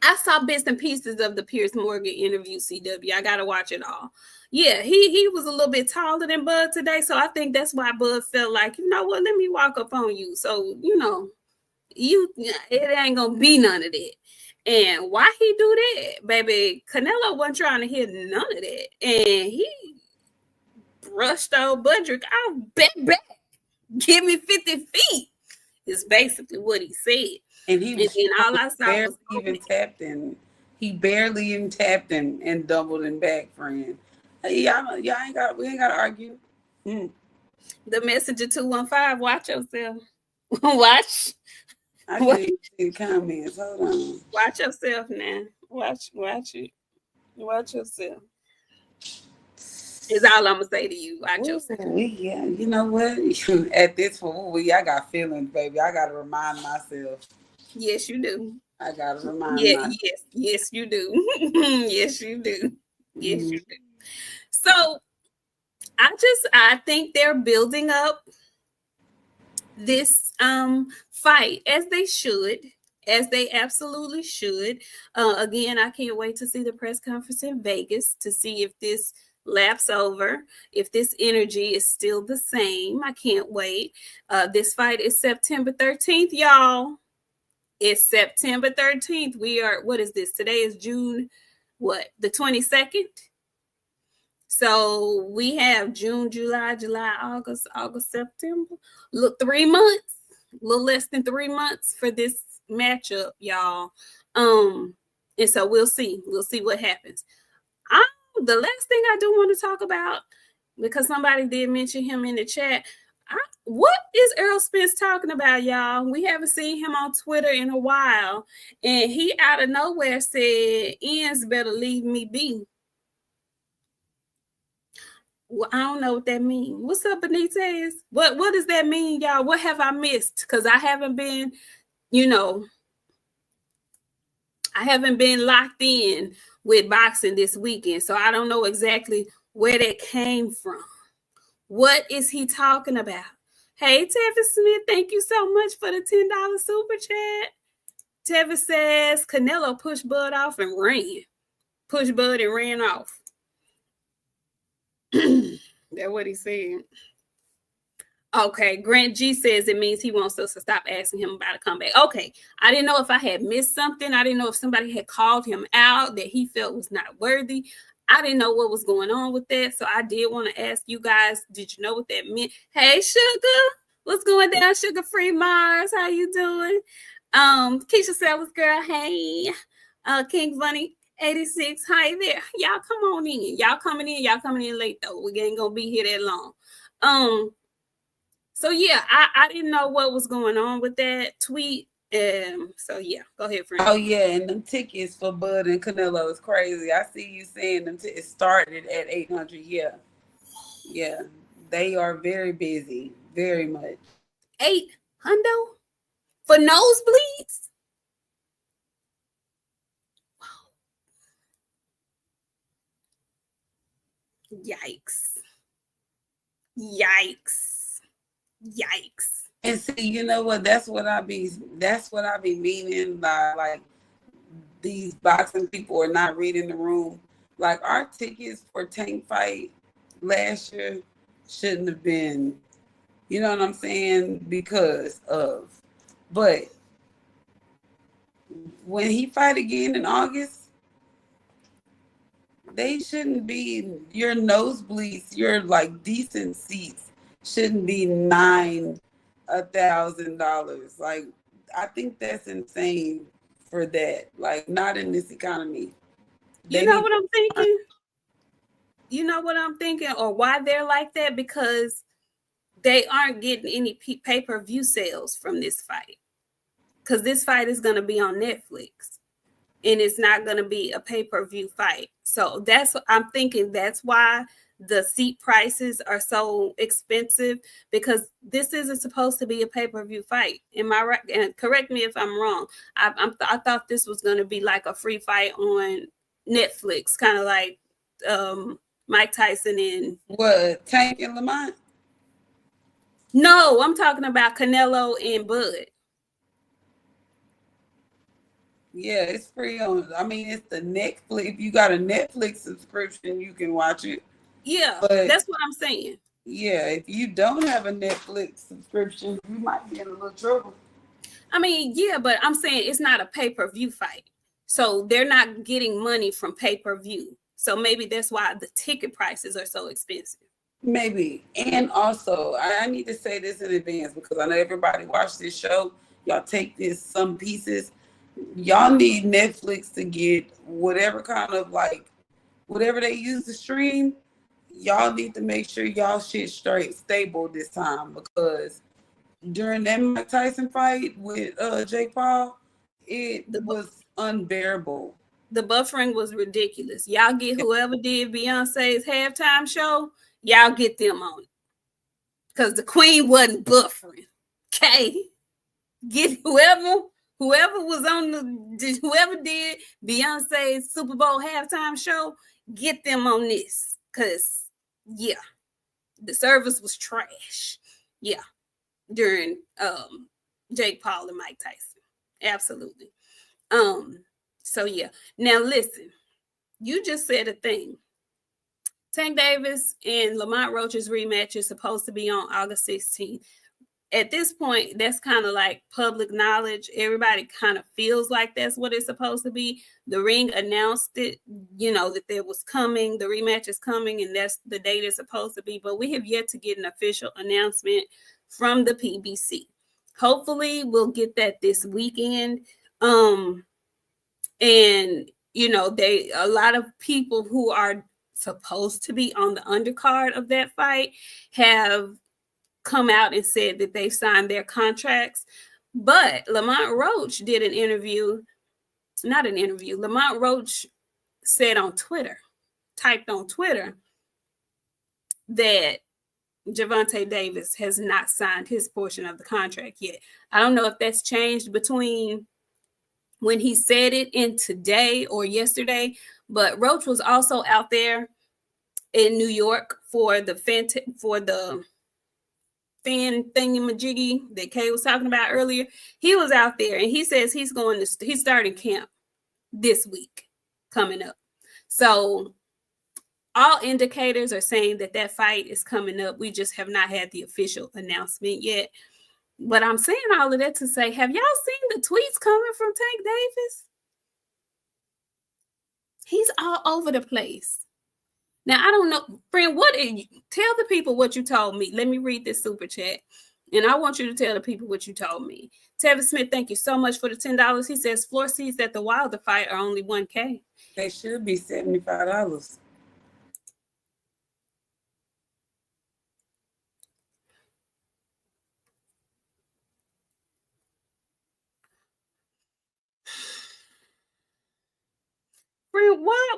I saw bits and pieces of the Piers Morgan interview, CW. I gotta watch it all. Yeah, he was a little bit taller than Bud today, so I think that's why Bud felt like, you know what, let me walk up on you. So, it ain't gonna be none of that. And why he do that, baby? Canelo wasn't trying to hear none of that, and he brushed old Budrick out back. Give me 50 feet. Is basically what he said. And all I saw was he barely even tapped and doubled him back, friend. We ain't gotta argue. The messenger 215. Watch yourself. Watch. I can't see the comments. Hold on. Watch yourself now. Watch it. Watch yourself. Is all I'm gonna say to you. Watch yourself. Yeah, you know what? At this point, I got feelings, baby. I gotta remind myself. Yes, you do. I gotta remind myself. Yes, you do. Yes, you do. Yes, you do. So I think they're building up this fight as they should, as they absolutely should. Again, I can't wait to see the press conference in Vegas to see if this lapse over, if this energy is still the same. I can't wait. This fight is September 13th, y'all. It's September 13th. We are, what is this? Today is June, the 22nd? So we have June, July, August, September. Look, 3 months, a little less than 3 months for this matchup, y'all. And so we'll see. We'll see what happens. The last thing I do want to talk about, because somebody did mention him in the chat, what is Errol Spence talking about, y'all? We haven't seen him on Twitter in a while, and he out of nowhere said, "Ian's better leave me be." Well, I don't know what that means. What's up, Benitez? What does that mean, y'all? What have I missed? Because I haven't been, I haven't been locked in with boxing this weekend, so I don't know exactly where that came from. What is he talking about? Hey, Tevis Smith, thank you so much for the $10 super chat. Tevis says Canelo pushed Bud off and ran. Pushed Bud and ran off. That's what he said. Okay, Grant G says it means he wants us to stop asking him about a comeback. Okay, I didn't know if I had missed something. I didn't know if somebody had called him out that he felt was not worthy. I didn't know what was going on with that, so I did want to ask you guys, did you know what that meant? Hey, Sugar, what's going down, Sugar Free Mars? How you doing? Keisha Sellers, girl, hey. King Bunny 86, hi there. Y'all come on in. Y'all coming in late, though. We ain't going to be here that long. So, yeah, I didn't know what was going on with that tweet. So, yeah, go ahead, friend. Oh, yeah, and them tickets for Bud and Canelo is crazy. I see you saying them it started at 800. Yeah, they are very busy, very much. 800 for nosebleeds? Wow. Yikes. And see, you know what? That's what I be meaning by like these boxing people are not reading the room. Like our tickets for Tank fight last year shouldn't have been You know what I'm saying? Because of, but when he fight again in August, they shouldn't be your nosebleeds, your like decent seats shouldn't be $9,000. Like I think that's insane for that. Like not in this economy. You They know need what I'm thinking? You know what I'm thinking, or why they're like that? Because they aren't getting any pay-per-view sales from this fight. Because this fight is going to be on Netflix, and it's not going to be a pay-per-view fight. So that's what I'm thinking. That's why the seat prices are so expensive, because this isn't supposed to be a pay-per-view fight. Am I right? And correct me if I'm wrong. I thought this was going to be like a free fight on Netflix, kind of like Mike Tyson and what Tank and Lamont? No, I'm talking about Canelo and Bud. Yeah, it's free on. I mean, it's the Netflix. If you got a Netflix subscription, you can watch it. Yeah, But that's what I'm saying. yeah, if you don't have a Netflix subscription, you might be in a little trouble. I mean, yeah, but I'm saying it's not a pay-per-view fight. So they're not getting money from pay-per-view. So maybe that's why the ticket prices are so expensive. Maybe. And also, I need to say this in advance because I know everybody watch this show. Y'all take this some pieces. Y'all need Netflix to get whatever kind of like whatever they use to stream. Y'all need to make sure y'all shit straight stable this time because during that Mike Tyson fight with Jake Paul, it The was unbearable. the buffering was ridiculous. Y'all get whoever did Beyonce's halftime show, y'all get them on it. Because the queen wasn't buffering. Okay. Get whoever was on whoever did Beyonce's Super Bowl halftime show, get them on this. Cause yeah, the service was trash. Yeah, during Jake Paul and Mike Tyson. Absolutely. So yeah. Now listen, you just said a thing. Tank Davis and Lamont Roach's rematch is supposed to be on August 16th. At this point, that's kind of like public knowledge. Everybody kind of feels like that's what it's supposed to be. The ring announced it, that there was coming, the rematch is coming, and that's the date it's supposed to be. But we have yet to get an official announcement from the PBC. Hopefully, we'll get that this weekend. And a lot of people who are supposed to be on the undercard of that fight have come out and said that they've signed their contracts. But Lamont Roach did an interview, not an interview. Lamont Roach said on Twitter, typed on Twitter, that Gervonta Davis has not signed his portion of the contract yet. I don't know if that's changed between when he said it and today or yesterday, but Roach was also out there in New York for the fan thingamajiggy that Kay was talking about earlier. He was out there and he says he's starting camp this week coming up. So all indicators are saying that fight is coming up. We just have not had the official announcement yet. But I'm saying all of that to say, have y'all seen the tweets coming from Tank Davis? He's all over the place. Now, I don't know, friend, tell the people what you told me. Let me read this super chat. And I want you to tell the people what you told me. Tevin Smith, thank you so much for the $10. He says floor seats at the Wilder fight are only $1K. They should be $75. Friend, why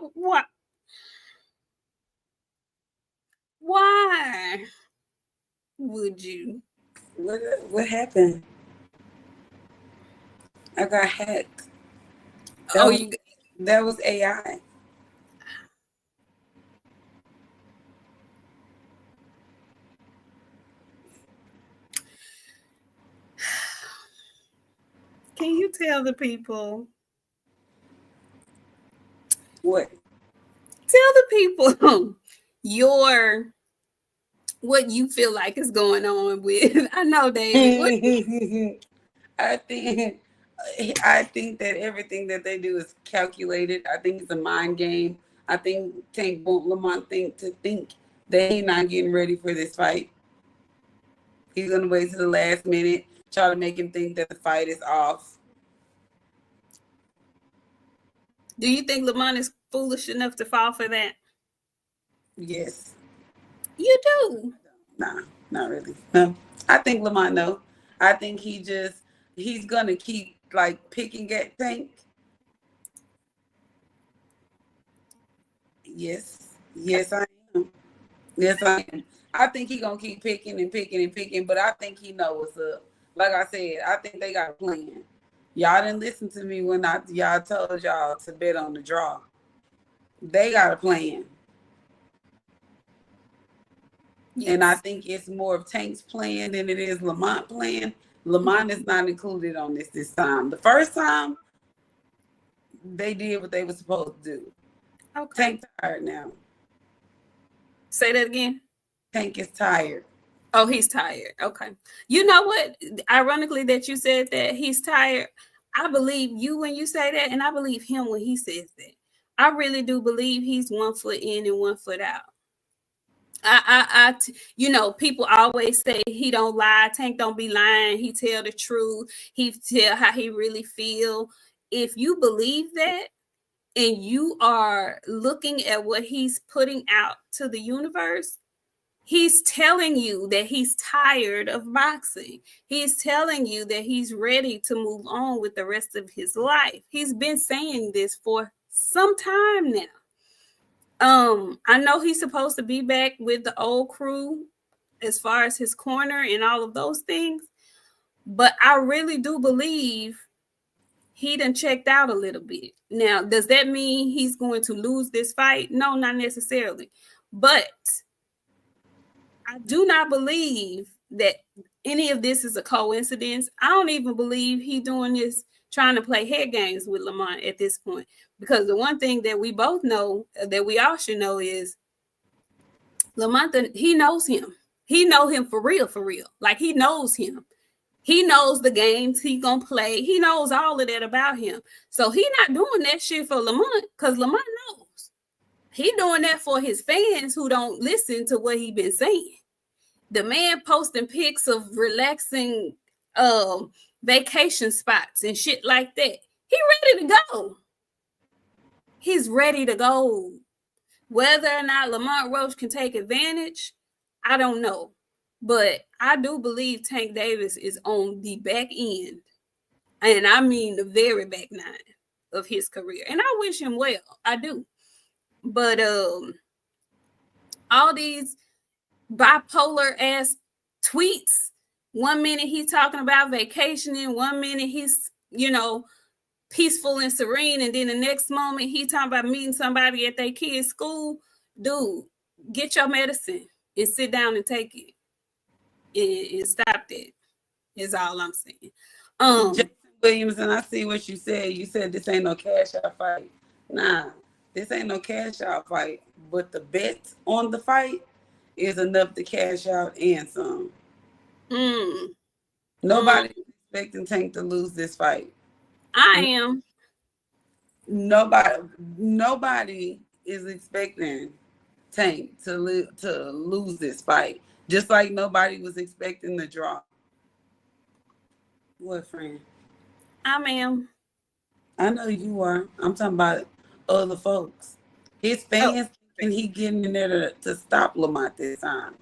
would you? What happened? I got hacked. That was AI. Can you tell the people? What? Tell the people your what you feel like is going on with. I know, David. What I think I think that everything that they do is calculated. I think it's a mind game. I think Tank won't Lamont think that he's not getting ready for this fight. He's gonna wait to the last minute, try to make him think that the fight is off. do you think Lamont is foolish enough to fall for that? Yes. You do. Nah, not really. No. I think Lamont no. I think he's gonna keep like picking at Tank. Yes. Yes, I am. Yes, I am. I think he's gonna keep picking and picking and picking, but I think he knows what's up. Like I said, I think they got a plan. Y'all didn't listen to me when y'all told y'all to bet on the draw. They got a plan. Yes. And I think it's more of Tank's plan than it is Lamont plan. Lamont is not included on this time. The first time, they did what they were supposed to do. Okay. Tank tired now. Say that again. Tank is tired. Oh, he's tired. Okay. You know what? Ironically that you said that he's tired. I believe you when you say that, and I believe him when he says that. I really do believe he's 1 foot in and 1 foot out. You know, people always say he don't lie. Tank don't be lying. He tell the truth. He tell how he really feel. If you believe that, and you are looking at what he's putting out to the universe, he's telling you that he's tired of boxing. He's telling you that he's ready to move on with the rest of his life. He's been saying this for some time now. I know he's supposed to be back with the old crew as far as his corner and all of those things, but I really do believe he done checked out a little bit. Now, does that mean he's going to lose this fight? No, not necessarily. But I do not believe that any of this is a coincidence. I don't even believe he's doing this trying to play head games with Lamont at this point. Because the one thing that we both know, that we all should know, is Lamont, he knows him. He know him for real, for real. Like, he knows him. He knows the games he gonna play. He knows all of that about him. So he not doing that shit for Lamont, because Lamont knows. He doing that for his fans who don't listen to what he been saying. The man posting pics of relaxing vacation spots and shit like that. He ready to go. He's ready to go. Whether or not Lamont Roach can take advantage, I don't know. But I do believe Tank Davis is on the back end. And I mean the very back nine of his career. And I wish him well. I do. But all these bipolar ass tweets, 1 minute he's talking about vacationing, 1 minute he's, you know, peaceful and serene, and then the next moment he talking about meeting somebody at their kid's school. Dude, get your medicine and sit down and take it and stop that, is all I'm saying. Jason Williamson, I see what you said. You said this ain't no cash out fight. Nah, this ain't no cash out fight. But the bets on the fight is enough to cash out and some. Nobody is expecting Tank to lose this fight. I am. Nobody is expecting Tank to lose this fight. Just like nobody was expecting the draw. What, friend? I am. I know you are. I'm talking about other folks. His fans, and he getting in there to stop Lamont this time.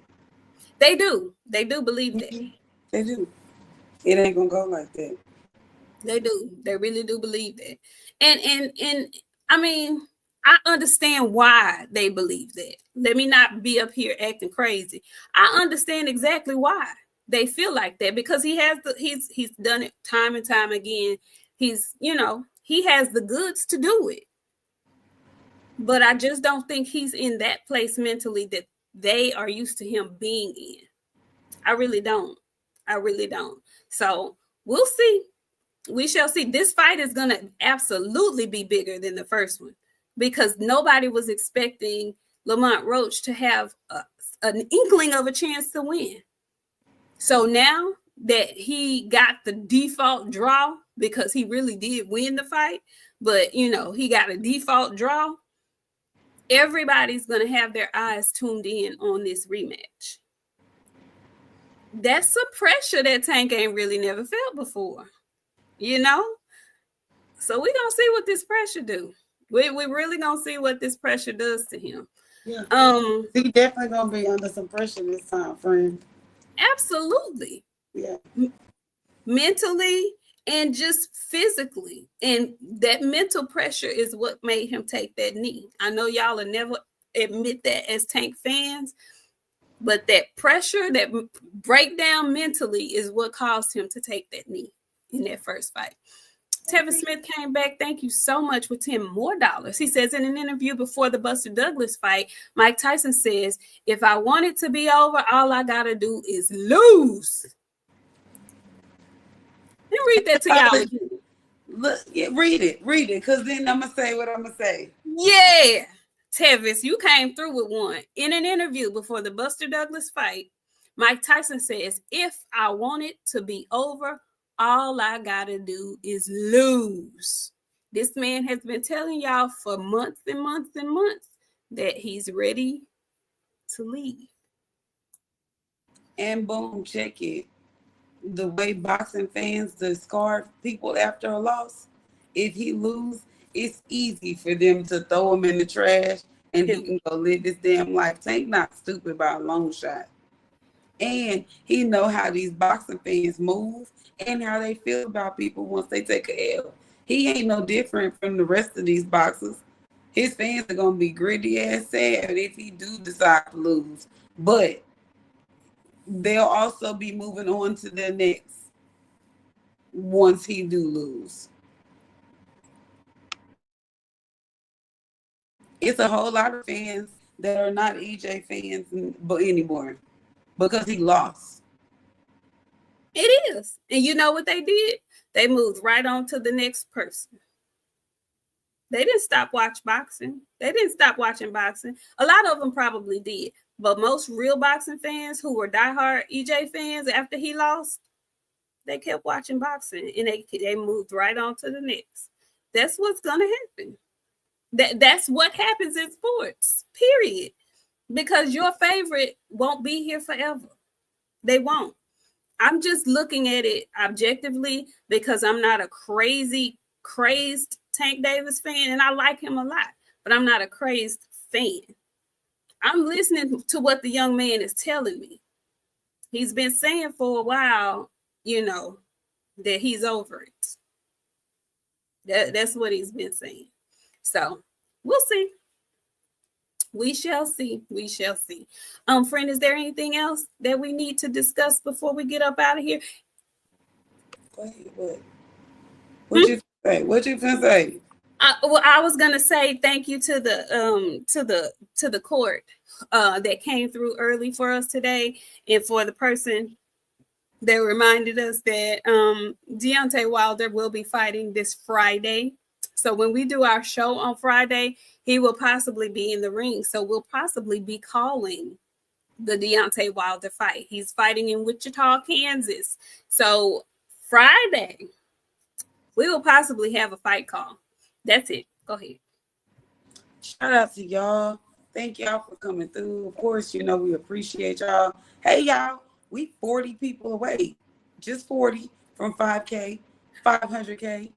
They do. They do believe that. They do. It ain't gonna go like that. They do. They really do believe that. And I mean, I understand why they believe that. Let me not be up here acting crazy. I understand exactly why they feel like that, because he's done it time and time again. He's, you know, he has the goods to do it. But I just don't think he's in that place mentally that they are used to him being in. I really don't. I really don't. So we'll see. We shall see. This fight is going to absolutely be bigger than the first one, because nobody was expecting Lamont Roach to have an inkling of a chance to win. So now that he got the default draw, because he really did win the fight, but he got a default draw, everybody's going to have their eyes tuned in on this rematch. That's some pressure that Tank ain't really never felt before, So we're going to see what this pressure do. We really going to see what this pressure does to him. Yeah. He definitely going to be under some pressure this time, friend. Absolutely. Yeah. Mentally and just physically. And that mental pressure is what made him take that knee. I know y'all will never admit that as Tank fans, but that pressure, that breakdown mentally is what caused him to take that knee in that first fight. Tevin Smith came back. Thank you so much with $10 more. He says in an interview before the Buster Douglas fight, Mike Tyson says, if I want it to be over, all I got to do is lose. Let me read that to y'all again. Look, yeah, read it, because then I'm going to say what I'm going to say. Yeah. Tevis, you came through with one. In an interview before the Buster Douglas fight, Mike Tyson says, if I want it to be over, all I got to do is lose. This man has been telling y'all for months and months and months that he's ready to leave. And boom, check it. The way boxing fans discard people after a loss, if he lose, it's easy for them to throw him in the trash and he can go live his damn life. Tank not stupid by a long shot. And he know how these boxing fans move and how they feel about people once they take a L. He ain't no different from the rest of these boxers. His fans are gonna be gritty ass sad if he do decide to lose. But they'll also be moving on to their next once he do lose. It's a whole lot of fans that are not EJ fans but anymore because he lost. It is. And you know what they did? They moved right on to the next person. They didn't stop watching boxing. They didn't stop watching boxing. A lot of them probably did. But most real boxing fans who were diehard EJ fans after he lost, they kept watching boxing and they moved right on to the next. That's what's going to happen. That's what happens in sports, period. Because your favorite won't be here forever. They won't. I'm just looking at it objectively because I'm not a crazed Tank Davis fan, and I like him a lot, but I'm not a crazed fan. I'm listening to what the young man is telling me. He's been saying for a while, that he's over it. That's what he's been saying. So we'll see. We shall see. We shall see. Friend, is there anything else that we need to discuss before we get up out of here? Go ahead. What you say? What you gonna say? I was gonna say thank you to the court that came through early for us today, and for the person that reminded us that Deontay Wilder will be fighting this Friday. So when we do our show on Friday, he will possibly be in the ring. So we'll possibly be calling the Deontay Wilder fight. He's fighting in Wichita, Kansas. So Friday, we will possibly have a fight call. That's it. Go ahead. Shout out to y'all. Thank y'all for coming through. Of course, we appreciate y'all. Hey, y'all, we 40 people away. Just 40 from 5K, 500K.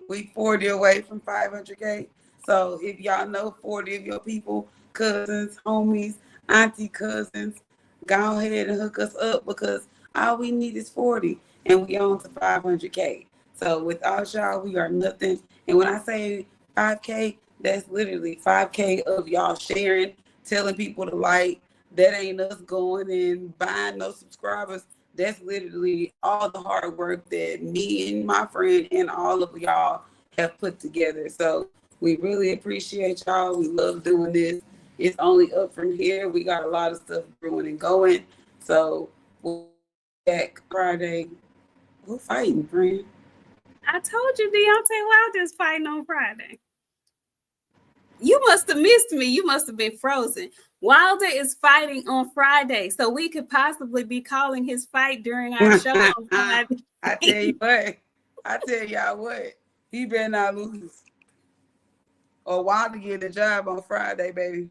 We 40 away from 500K. So if y'all know 40 of your people, cousins, homies, auntie cousins, go ahead and hook us up because all we need is 40 and we on to 500K. So without y'all, we are nothing. And when I say 5K, that's literally 5K of y'all sharing, telling people to like. That ain't us going and buying no subscribers. That's literally all the hard work that me and my friend and all of y'all have put together. So we really appreciate y'all. We love doing this. It's only up from here. We got a lot of stuff brewing and going. So we'll be back Friday. We're fighting, friend. I told you Deontay Wilder's fighting on Friday. You must have missed me. You must have been frozen. Wilder is fighting on Friday, so we could possibly be calling his fight during our show on Friday. I tell you what. I tell y'all what. He better not lose. Or Wilder get a job on Friday, baby.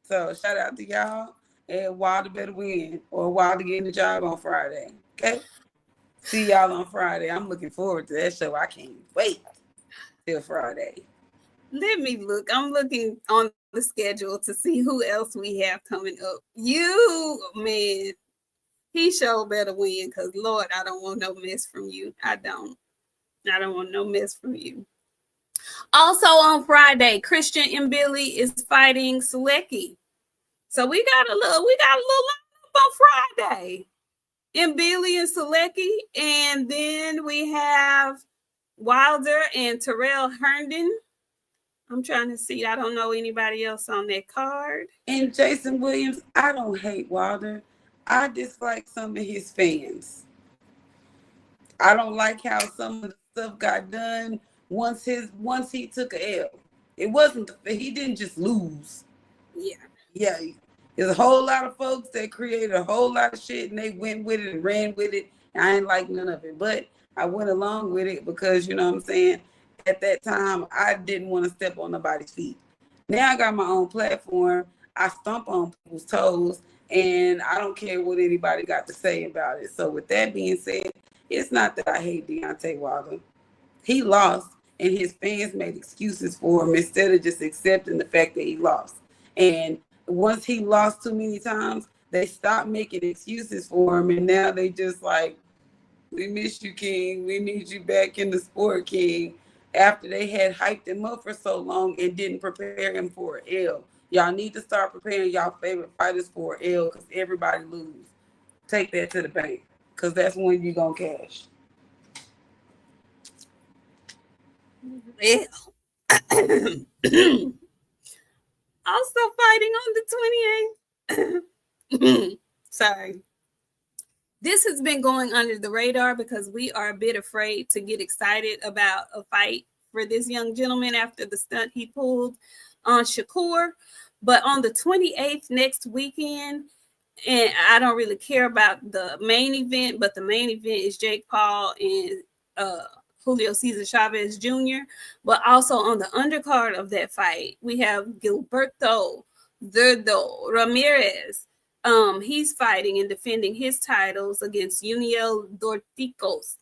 So shout out to y'all. And Wilder better win. Or Wilder getting the job on Friday. Okay? See y'all on Friday. I'm looking forward to that show. I can't wait till Friday. Let me look. I'm looking on the schedule to see who else we have coming up. You, man, he sure better win because, Lord, I don't want no mess from you. I don't want no mess from you. Also on Friday, Christian and Billy is fighting Selecki. So we got a little lineup on Friday. And Billy and Selecki. And then we have Wilder and Terrell Herndon. I'm trying to see. I don't know anybody else on that card. And Jason Williams, I don't hate Wilder. I dislike some of his fans. I don't like how some of the stuff got done once he took a L. It wasn't he didn't just lose. Yeah. There's a whole lot of folks that created a whole lot of shit and they went with it and ran with it. And I ain't like none of it. But I went along with it because, you know what I'm saying, at that time, I didn't want to step on nobody's feet. Now I got my own platform. I stomp on people's toes, and I don't care what anybody got to say about it. So with that being said, it's not that I hate Deontay Wilder. He lost, and his fans made excuses for him instead of just accepting the fact that he lost. And once he lost too many times, they stopped making excuses for him, and now they just like, we miss you, King. We need you back in the sport, King. After they had hyped him up for so long and didn't prepare him for an L. Y'all need to start preparing y'all favorite fighters for an L because everybody lose. Take that to the bank because that's when you're going to cash. Well, also fighting on the 28th. Sorry. This has been going under the radar because we are a bit afraid to get excited about a fight for this young gentleman after the stunt he pulled on Shakur. But on the 28th next weekend, and I don't really care about the main event, but the main event is Jake Paul and Julio Cesar Chavez Jr. But also on the undercard of that fight, we have Gilberto Zurdo Ramirez. He's fighting and defending his titles against Uniel Dorticos.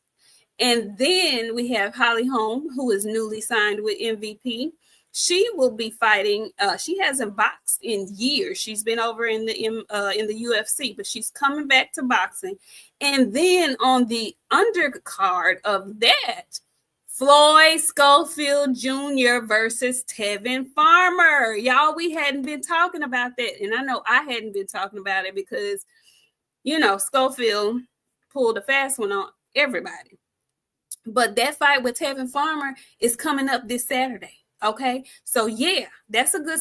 And then we have Holly Holm, who is newly signed with MVP. She will be fighting. She hasn't boxed in years. She's been over in the UFC, but she's coming back to boxing. And then on the undercard of that, Floyd Schofield Jr. versus Tevin Farmer. Y'all, we hadn't been talking about that. And I know I hadn't been talking about it because, you know, Schofield pulled a fast one on everybody. But that fight with Tevin Farmer is coming up this Saturday. Okay. So, yeah,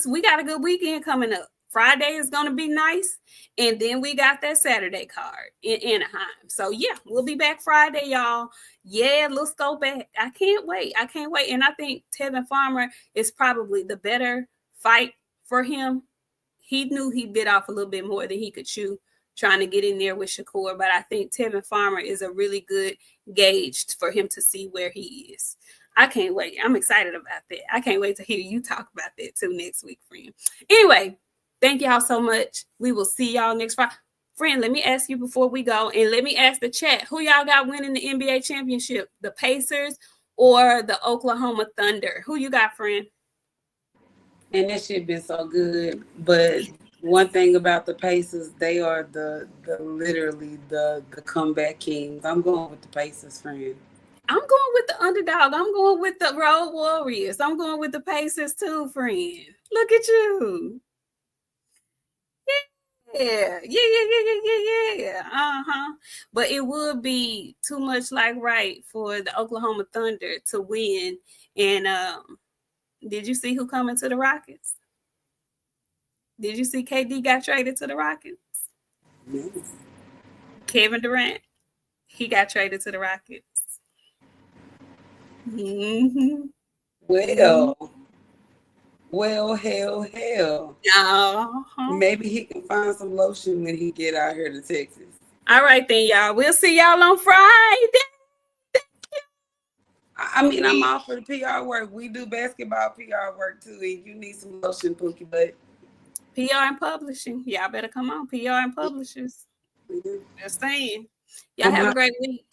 we got a good weekend coming up. Friday is going to be nice. And then we got that Saturday card in Anaheim. So, yeah, we'll be back Friday, y'all. Yeah, let's go back. I can't wait. And I think Tevin Farmer is probably the better fight for him. He knew he bit off a little bit more than he could chew trying to get in there with Shakur. But I think Tevin Farmer is a really good gauge for him to see where he is. I can't wait. I'm excited about that. I can't wait to hear you talk about that too next week, friend. Anyway, thank y'all so much. We will see y'all next Friday. Friend, let me ask you before we go, and let me ask the chat, who y'all got winning the NBA championship? The Pacers or the Oklahoma Thunder? Who you got, friend? And that shit been so good. But one thing about the Pacers, they are the literally the comeback kings. I'm going with the Pacers, friend. I'm going with the underdog. I'm going with the Road Warriors. I'm going with the Pacers too, friend. Look at you. Yeah. But it would be too much like right for the Oklahoma Thunder to win. And did you see who coming to the Rockets? Did you see KD got traded to the Rockets? Yes. Kevin Durant, he got traded to the Rockets. Mm-hmm. Well, Well, hell. Uh-huh. Maybe he can find some lotion when he get out here to Texas. All right then, y'all. We'll see y'all on Friday. I mean, I'm all for the PR work. We do basketball PR work too, and you need some lotion, Pookie, but PR and publishing. Y'all better come on. PR and publishers. we do. Just saying. Y'all Come have a on. great week.